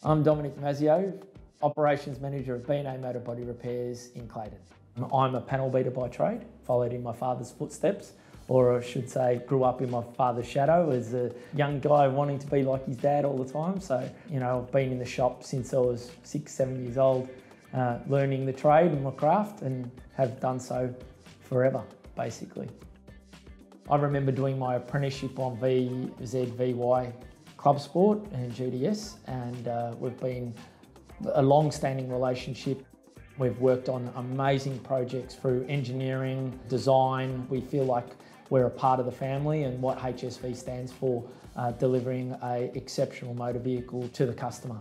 I'm Dominic Mazio, Operations Manager of B&A Motor Body Repairs in Clayton. I'm a panel beater by trade, followed in my father's footsteps, or I should say grew up in my father's shadow as a young guy wanting to be like his dad all the time. So, I've been in the shop since I was 6, 7 years old, learning the trade and my craft, and have done so forever, basically. I remember doing my apprenticeship on VZVY Club Sport and GDS, and we've been a long-standing relationship. We've worked on amazing projects through engineering, design. We feel like we're a part of the family and what HSV stands for, delivering an exceptional motor vehicle to the customer.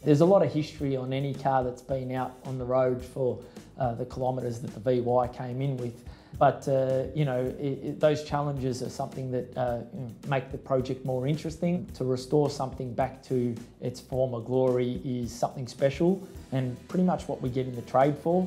There's a lot of history on any car that's been out on the road for the kilometres that the VY came in with. But, those challenges are something that make the project more interesting. To restore something back to its former glory is something special and pretty much what we get in the trade for.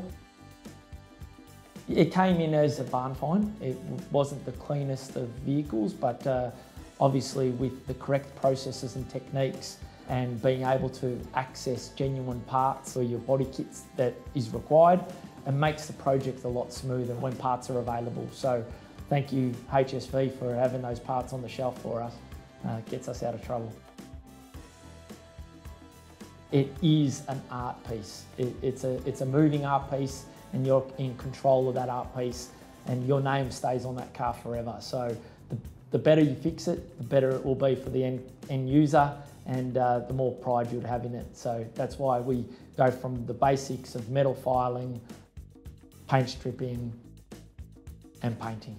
It came in as a barn find. It wasn't the cleanest of vehicles, but obviously with the correct processes and techniques and being able to access genuine parts or your body kits that is required, it makes the project a lot smoother when parts are available. So thank you HSV for having those parts on the shelf for us. Gets us out of trouble. It is an art piece. It's a moving art piece, and you're in control of that art piece, and your name stays on that car forever. So the better you fix it, the better it will be for the end user, and the more pride you'd have in it. So that's why we go from the basics of metal filing, paint stripping and painting.